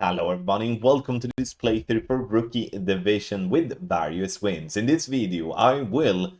Hello everybody and welcome to this playthrough for Rookie Division with various wins. In this video I will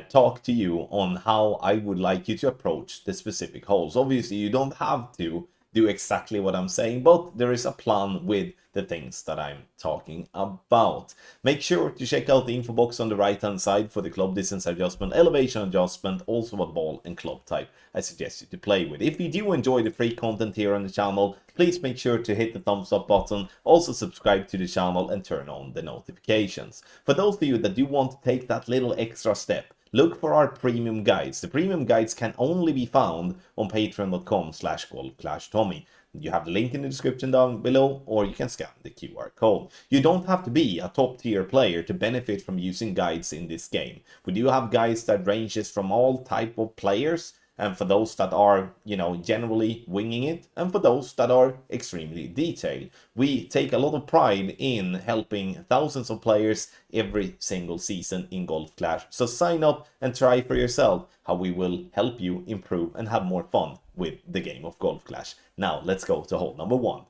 talk to you on how I would like you to approach the specific holes. Obviously you don't have to do exactly what I'm saying, but there is a plan with the things that I'm talking about. Make sure to check out the info box on the right hand side for the club distance adjustment, elevation adjustment, also what ball and club type I suggest you to play with. If you do enjoy the free content here on the channel, please make sure to hit the thumbs up button, also subscribe to the channel and turn on the notifications. For those of you that do want to take that little extra step, look for our premium guides. The premium guides can only be found on patreon.com/golf-tommy. You have the link in the description down below, or you can scan the QR code. You don't have to be a top tier player to benefit from using guides in this game. We do have guides that ranges from all type of players, and for those that are, generally winging it, and for those that are extremely detailed. We take a lot of pride in helping thousands of players every single season in Golf Clash. So sign up and try for yourself how we will help you improve and have more fun with the game of Golf Clash. Now let's go to hole number 1.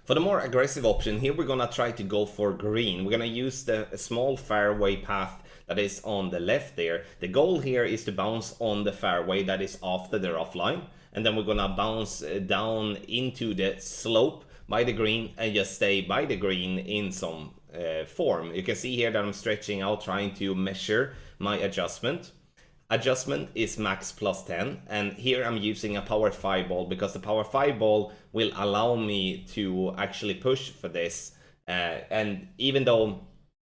For the more aggressive option, here we're gonna try to go for green. We're gonna use the small fairway path that is on the left there. The goal here is to bounce on the fairway that is after the rough line, and then we're gonna bounce down into the slope by the green and just stay by the green in some form. You can see here that I'm stretching out, trying to measure my adjustment. Adjustment is max plus 10, and here I'm using a power 5 ball because the power 5 ball will allow me to actually push for this, and even though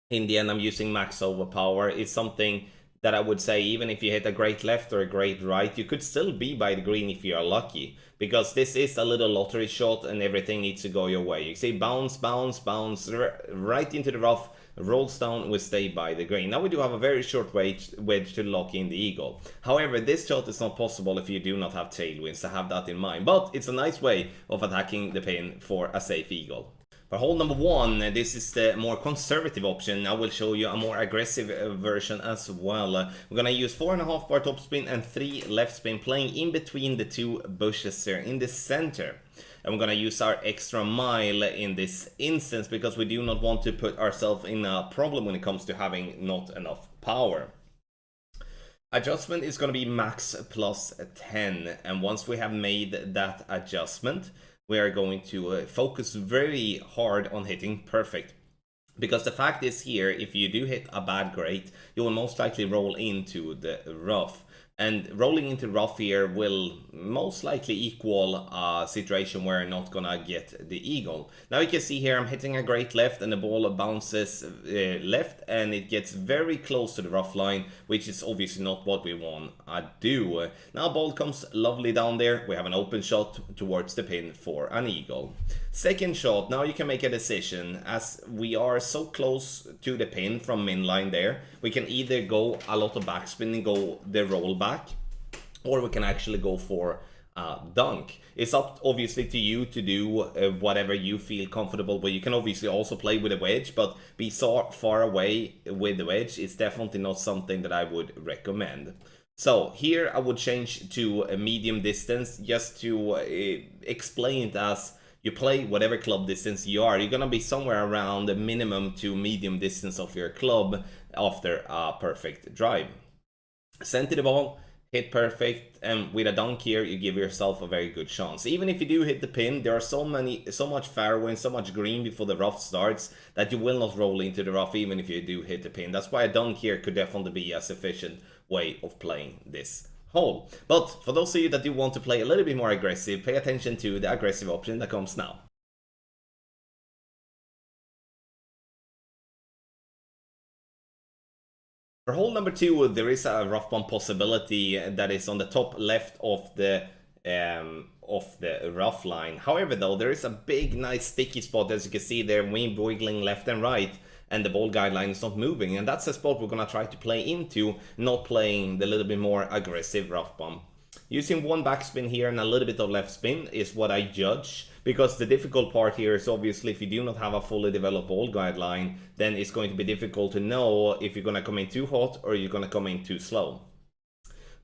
in the end I'm using max over power, it's something that I would say even if you hit a great left or a great right, you could still be by the green if you are lucky, because this is a little lottery shot and everything needs to go your way. You see bounce, bounce, bounce, right into the rough, rolls down, we stay by the green. Now we do have a very short wedge to lock in the eagle. However, this shot is not possible if you do not have tailwinds, so have that in mind. But it's a nice way of attacking the pin for a safe eagle. For hole number 1, this is the more conservative option. I will show you a more aggressive version as well. We're gonna use 4.5 bar topspin and 3 left spin, playing in between the 2 bushes there in the center. And we're gonna use our extra mile in this instance because we do not want to put ourselves in a problem when it comes to having not enough power. Adjustment is gonna be max plus 10, and once we have made that adjustment, we are going to focus very hard on hitting perfect. Because the fact is here, if you do hit a bad great, you will most likely roll into the rough. And rolling into rough here will most likely equal a situation where I'm not gonna get the eagle. Now you can see here I'm hitting a great left and the ball bounces left and it gets very close to the rough line, which is obviously not what we want to do. Now ball comes lovely down there. We have an open shot towards the pin for an eagle. Second shot, now you can make a decision. As we are so close to the pin from min line there, we can either go a lot of backspin and go the roll back, or we can actually go for a dunk. It's up obviously to you to do whatever you feel comfortable with. You can obviously also play with a wedge, but be so far away with the wedge is definitely not something that I would recommend. So here I would change to a medium distance just to explain it as you play whatever club distance you are. You're gonna be somewhere around the minimum to medium distance of your club after a perfect drive. Center the ball, hit perfect, and with a dunk here you give yourself a very good chance. Even if you do hit the pin, there are so much fairway and so much green before the rough starts that you will not roll into the rough even if you do hit the pin. That's why a dunk here could definitely be a sufficient way of playing this hole. But for those of you that do want to play a little bit more aggressive, pay attention to the aggressive option that comes now. For hole number 2, there is a rough bump possibility that is on the top left of the rough line. However, though, there is a big, nice sticky spot, as you can see there, wind wiggling left and right, and the ball guideline is not moving. And that's a spot we're gonna try to play into, not playing the little bit more aggressive rough bump. Using one backspin here and a little bit of left spin is what I judge, because the difficult part here is obviously if you do not have a fully developed ball guideline, then it's going to be difficult to know if you're going to come in too hot or you're going to come in too slow.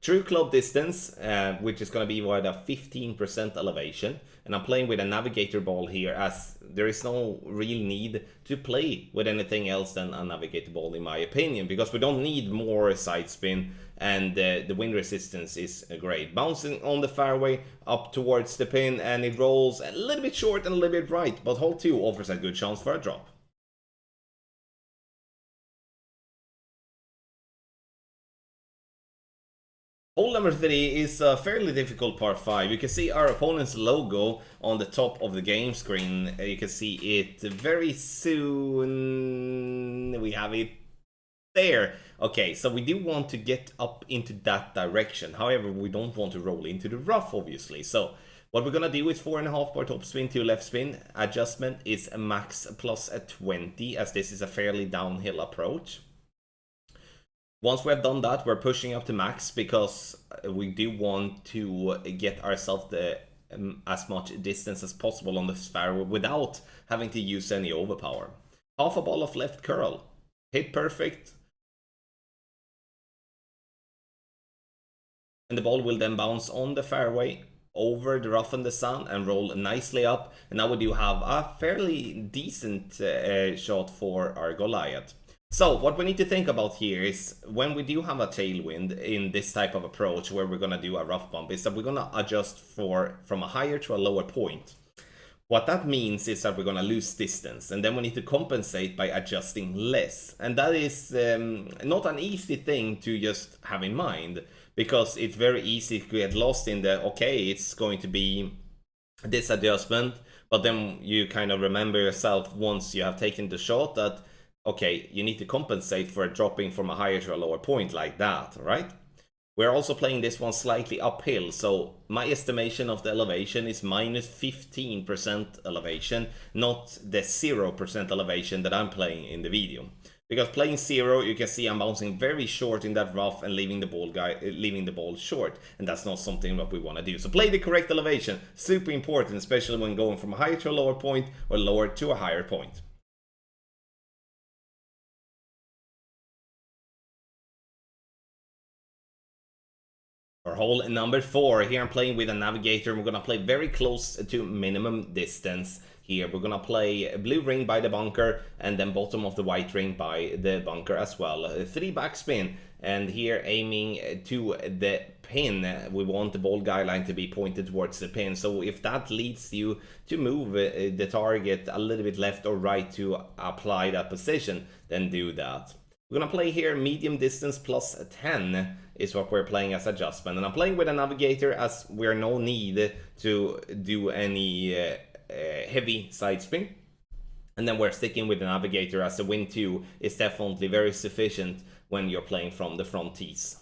True club distance, which is going to be what, a 15% elevation. And I'm playing with a navigator ball here, as there is no real need to play with anything else than a navigator ball, in my opinion, because we don't need more side spin, and the wind resistance is great. Bouncing on the fairway up towards the pin, and it rolls a little bit short and a little bit right, but hole 2 offers a good chance for a drop. Hole number 3 is a fairly difficult par 5. You can see our opponent's logo on the top of the game screen. You can see it very soon. We have it there. Okay, so we do want to get up into that direction. However, we don't want to roll into the rough, obviously. So what we're gonna do is 4.5 bar top spin, 2 left spin. Adjustment is a max plus a 20, as this is a fairly downhill approach. Once we have done that, we're pushing up to max, because we do want to get ourselves the as much distance as possible on the fairway without having to use any overpower. Half a ball of left curl, hit perfect, and the ball will then bounce on the fairway over the rough and the sand and roll nicely up. And now we do have a fairly decent shot for our Goliath. So what we need to think about here is, when we do have a tailwind in this type of approach where we're going to do a rough bump, is that we're going to adjust from a higher to a lower point. What that means is that we're going to lose distance, and then we need to compensate by adjusting less. And that is not an easy thing to just have in mind, because it's very easy to get lost in the, okay, it's going to be this adjustment, but then you kind of remember yourself once you have taken the shot that, okay, you need to compensate for dropping from a higher to a lower point like that, right? We're also playing this one slightly uphill, so my estimation of the elevation is minus 15% elevation, not the 0% elevation that I'm playing in the video. Because playing 0, you can see I'm bouncing very short in that rough and leaving the ball short, and that's not something that we want to do. So play the correct elevation, super important, especially when going from a higher to a lower point or lower to a higher point. For hole number 4, here I'm playing with a navigator. We're gonna play very close to minimum distance here. We're gonna play blue ring by the bunker, and then bottom of the white ring by the bunker as well. 3 backspin, and here aiming to the pin. We want the ball guideline to be pointed towards the pin. So if that leads you to move the target a little bit left or right to apply that position, then do that. We're gonna play here medium distance plus 10 is what we're playing as adjustment. And I'm playing with a navigator, as we're no need to do any heavy side spin. And then we're sticking with the navigator, as the wind 2 is definitely very sufficient when you're playing from the front tees.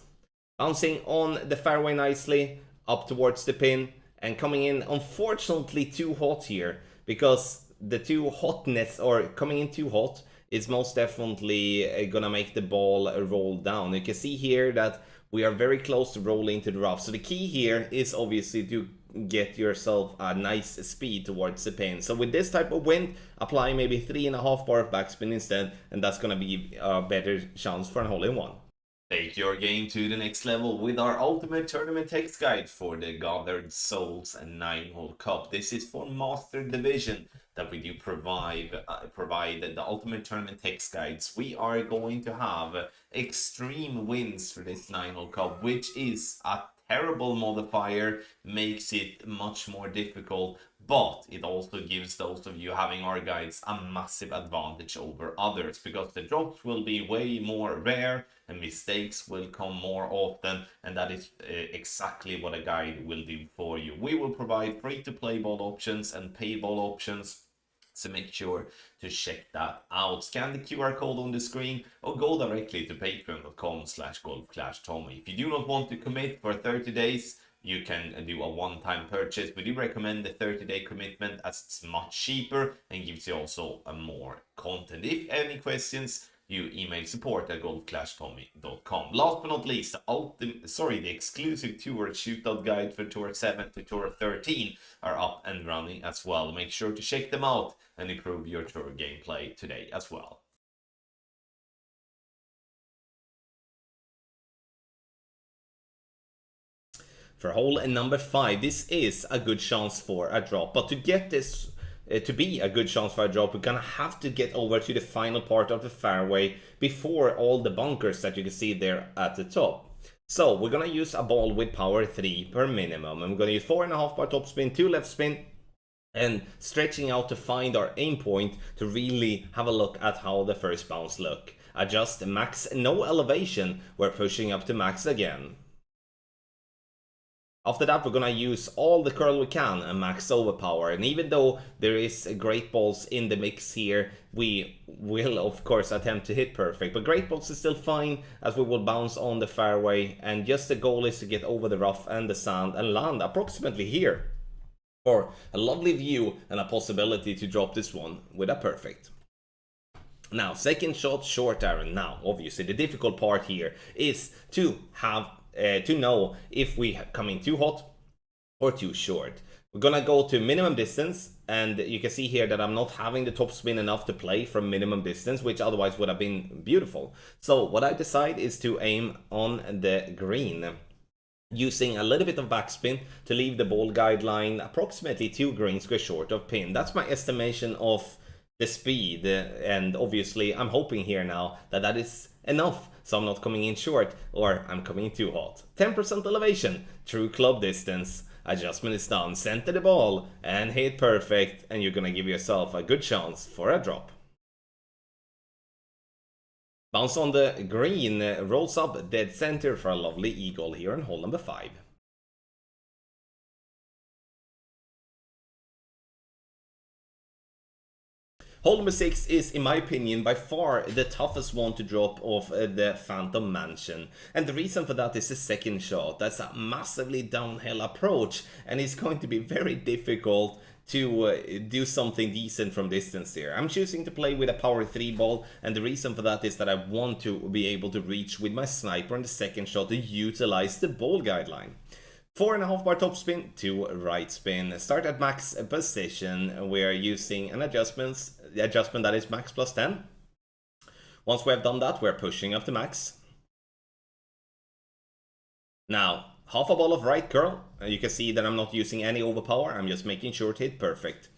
Bouncing on the fairway nicely, up towards the pin, and coming in unfortunately too hot here, because the too hotness, or coming in too hot, is most definitely gonna make the ball roll down. You can see here that we are very close to rolling into the rough. So the key here is obviously to get yourself a nice speed towards the pin. So with this type of wind, apply maybe 3.5 bar of backspin instead, and that's gonna be a better chance for a hole-in-one. Take your game to the next level with our ultimate tournament text guide for the Gathered Souls and 9-hole cup. This is for Master Division that we do provide the ultimate tournament text guides. We are going to have extreme wins for this 9-hole cup, which is a terrible modifier, makes it much more difficult, but it also gives those of you having our guides a massive advantage over others, because the drops will be way more rare and mistakes will come more often, and that is exactly what a guide will do for you. We will provide free-to-play ball options and pay ball options, so make sure to check that out. Scan the QR code on the screen or go directly to patreon.com/golfclashtommy. If you do not want to commit for 30 days, you can do a one-time purchase. We do recommend the 30-day commitment, as it's much cheaper and gives you also more content. If any questions, you email support@golfclashtommy.com. Last but not least, the exclusive tour shootout guide for Tour 7 to Tour 13 are up and running as well. Make sure to check them out and improve your tour gameplay today as well. For hole number 5, this is a good chance for a drop, but to get this to be a good chance for a drop, we're gonna have to get over to the final part of the fairway before all the bunkers that you can see there at the top. So we're gonna use a ball with power 3 per minimum. I'm gonna use 4.5 bar topspin, 2 left spin, and stretching out to find our aim point to really have a look at how the first bounce look. Adjust max, no elevation, we're pushing up to max again. After that, we're gonna use all the curl we can and max overpower. And even though there is great balls in the mix here, we will of course attempt to hit perfect. But great balls is still fine, as we will bounce on the fairway. And just the goal is to get over the rough and the sand and land approximately here for a lovely view and a possibility to drop this one with a perfect. Now, second shot, short iron. Now, obviously, the difficult part here is to have to know if we come in too hot or too short. We're gonna go to minimum distance, and you can see here that I'm not having the top spin enough to play from minimum distance, which otherwise would have been beautiful. So what I decide is to aim on the green, using a little bit of backspin to leave the ball guideline approximately 2 green square short of pin. That's my estimation of the speed, and obviously I'm hoping here now that that is enough, so I'm not coming in short or I'm coming in too hot. 10% elevation, true club distance, adjustment is done, center the ball and hit perfect, and you're gonna give yourself a good chance for a drop. Bounce on the green, rolls up dead center for a lovely eagle here on hole number 5. Hole number 6 is, in my opinion, by far the toughest one to drop off the Phantom Mansion. And the reason for that is the second shot. That's a massively downhill approach, and it's going to be very difficult to do something decent from distance here. I'm choosing to play with a power 3 ball, and the reason for that is that I want to be able to reach with my sniper on the second shot to utilize the ball guideline. 4.5 bar top spin, 2 right spin. Start at max position. We are using an adjustment that is max plus 10. Once we have done that, we're pushing up to max. Now, half a ball of right curl. You can see that I'm not using any overpower. I'm just making sure to hit perfect.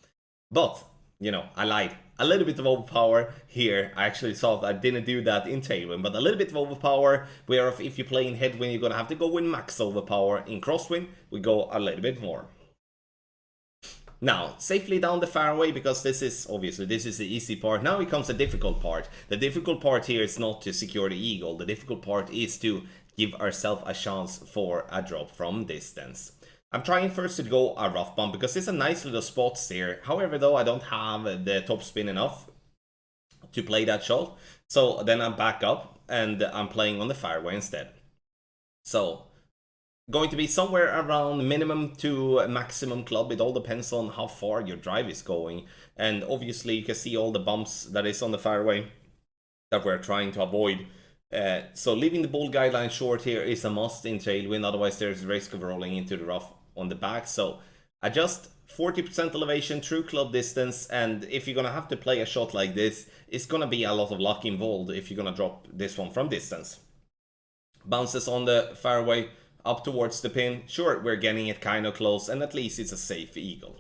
But, you know, I lied. A little bit of overpower here. I actually thought I didn't do that in tailwind, but a little bit of overpower, where if you play in headwind, you're gonna have to go with max overpower. In crosswind, we go a little bit more. Now, safely down the fairway, because this is the easy part. Now it comes the difficult part. The difficult part here is not to secure the eagle. The difficult part is to give ourselves a chance for a drop from distance. I'm trying first to go a rough bump because it's a nice little spots here. However, though, I don't have the top spin enough to play that shot. So then I'm back up and I'm playing on the fairway instead. So going to be somewhere around minimum to maximum club. It all depends on how far your drive is going. And obviously you can see all the bumps that is on the fairway that we're trying to avoid. So leaving the ball guideline short here is a must in tailwind, otherwise there's a risk of rolling into the rough on the back. So adjust 40% elevation, true club distance, and if you're gonna have to play a shot like this, it's gonna be a lot of luck involved if you're gonna drop this one from distance. Bounces on the fairway up towards the pin. Sure, we're getting it kind of close, and at least it's a safe eagle.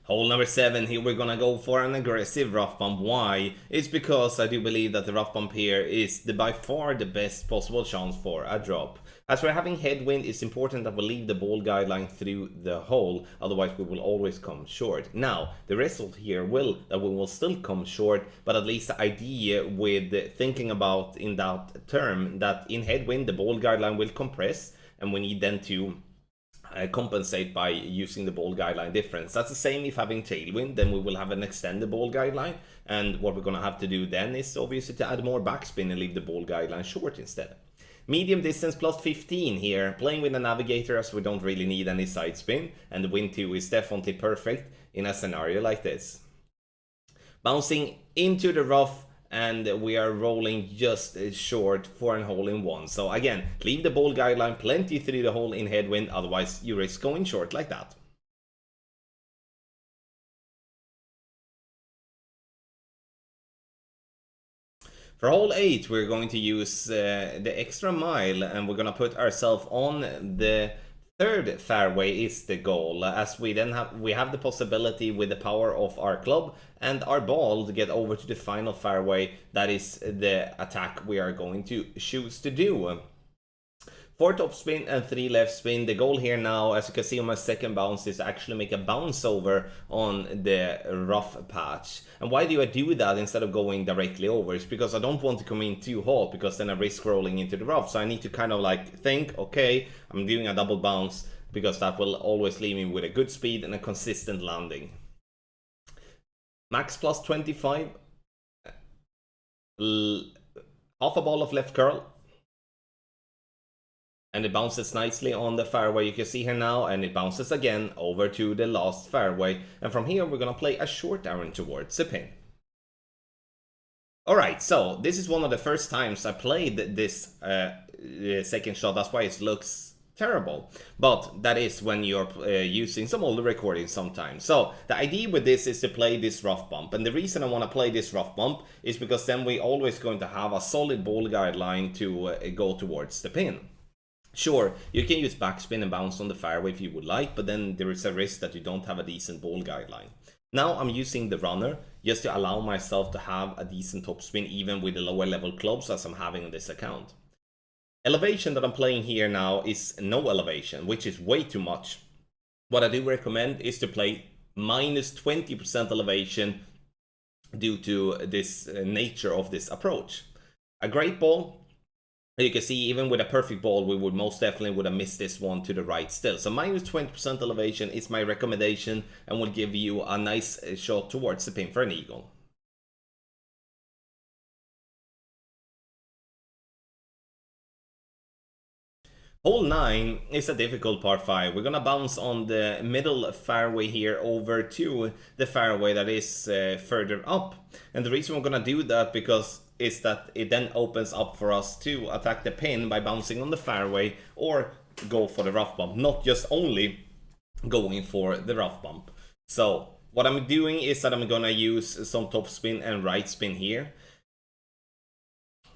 Hole number 7, here we're gonna go for an aggressive rough bump. Why? It's because I do believe that the rough bump here is by far the best possible chance for a drop. As we're having headwind, it's important that we leave the ball guideline through the hole, otherwise we will always come short. Now, the result here that we will still come short, but at least the idea with thinking about in that term that in headwind the ball guideline will compress, and we need then to compensate by using the ball guideline difference. That's the same if having tailwind, then we will have an extended ball guideline, and what we're going to have to do then is obviously to add more backspin and leave the ball guideline short instead. Medium distance plus 15 here, playing with the navigator as we don't really need any side spin, and the wind 2 is definitely perfect in a scenario like this. Bouncing into the rough, and we are rolling just short for an hole in one. So again, leave the ball guideline plenty through the hole in headwind, otherwise you risk going short like that. For hole 8, we're going to use the extra mile, and we're going to put ourselves on the third fairway is the goal, as we then have the possibility with the power of our club and our ball to get over to the final fairway. That is the attack we are going to choose to do. 4 top spin and 3 left spin. The goal here now, as you can see on my second bounce, is to actually make a bounce over on the rough patch. And why do I do that instead of going directly over? It's because I don't want to come in too hot, because then I risk rolling into the rough. So I need to kind of like think, okay, I'm doing a double bounce, because that will always leave me with a good speed and a consistent landing. Max plus 25. Half a ball of left curl. And it bounces nicely on the fairway, you can see here now, and it bounces again over to the last fairway. And from here, we're going to play a short iron towards the pin. Alright, so this is one of the first times I played this second shot, that's why it looks terrible. But that is when you're using some older recordings sometimes. So the idea with this is to play this rough bump. And the reason I want to play this rough bump is because then we're always going to have a solid ball guideline to go towards the pin. Sure, you can use backspin and bounce on the fairway if you would like, but then there is a risk that you don't have a decent ball guideline. Now I'm using the runner just to allow myself to have a decent topspin even with the lower level clubs as I'm having on this account. Elevation that I'm playing here now is no elevation, which is way too much. What I do recommend is to play minus 20% elevation due to this nature of this approach. A great ball. You can see even with a perfect ball, we would most definitely would have missed this one to the right still. So minus 20% elevation is my recommendation and will give you a nice shot towards the pin for an eagle. Hole 9 is a difficult par 5. We're gonna bounce on the middle fairway here over to the fairway that is further up. And the reason we're gonna do that is that it then opens up for us to attack the pin by bouncing on the fairway or go for the rough bump, not just only going for the rough bump. So what I'm doing is that I'm gonna use some top spin and right spin here.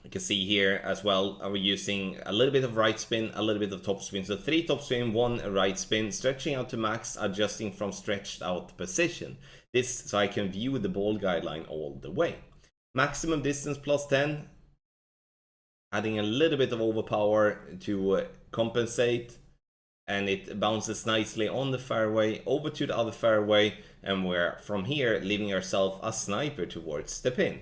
You can see here as well, we're using a little bit of right spin, a little bit of top spin. So 3 top spin, 1 right spin, stretching out to max, adjusting from stretched out position. This so I can view the ball guideline all the way. Maximum distance plus 10, adding a little bit of overpower to compensate, and it bounces nicely on the fairway over to the other fairway, and we're from here leaving ourselves a sniper towards the pin.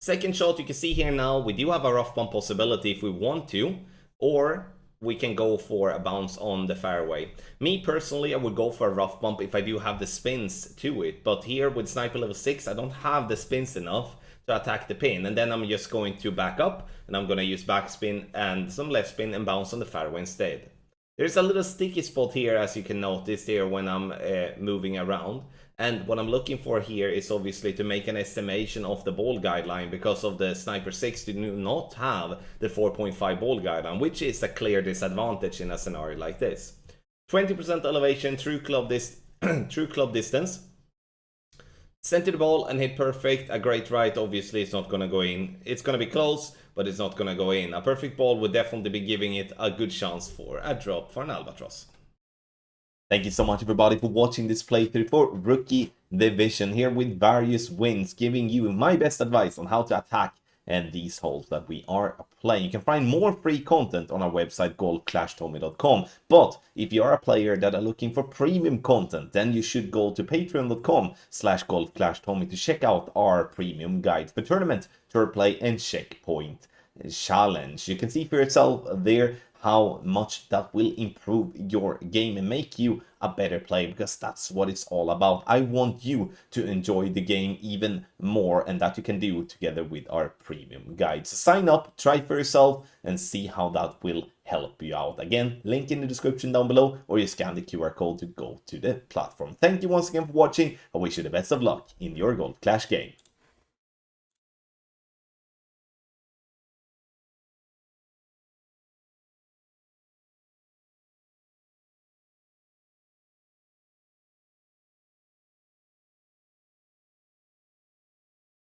Second shot, you can see here now we do have a rough bump possibility if we want to, or we can go for a bounce on the fairway. Me personally, I would go for a rough bump if I do have the spins to it, but here with sniper level 6 I don't have the spins enough to attack the pin, and then I'm just going to back up and I'm going to use backspin and some left spin and bounce on the fairway instead. There's a little sticky spot here, as you can notice here when I'm moving around. And what I'm looking for here is obviously to make an estimation of the ball guideline, because of the Sniper 6 do not have the 4.5 ball guideline, which is a clear disadvantage in a scenario like this. 20% elevation, true club distance. Center the ball and hit perfect. A great right, obviously it's not going to go in. It's going to be close, but it's not going to go in. A perfect ball would definitely be giving it a good chance for a drop for an albatross. Thank you so much everybody for watching this playthrough for Rookie Division, here with various wins, giving you my best advice on how to attack and these holes that we are playing. You can find more free content on our website golfclashtommy.com, but if you are a player that are looking for premium content, then you should go to patreon.com/golfclashtommy to check out our premium guide for tournament, tour play and checkpoint challenge. You can see for yourself there how much that will improve your game and make you a better player, because that's what it's all about. I want you to enjoy the game even more, and that you can do together with our premium guides. Sign up, try for yourself, and see how that will help you out. Again, link in the description down below, or you scan the QR code to go to the platform. Thank you once again for watching. I wish you the best of luck in your Golf Clash game.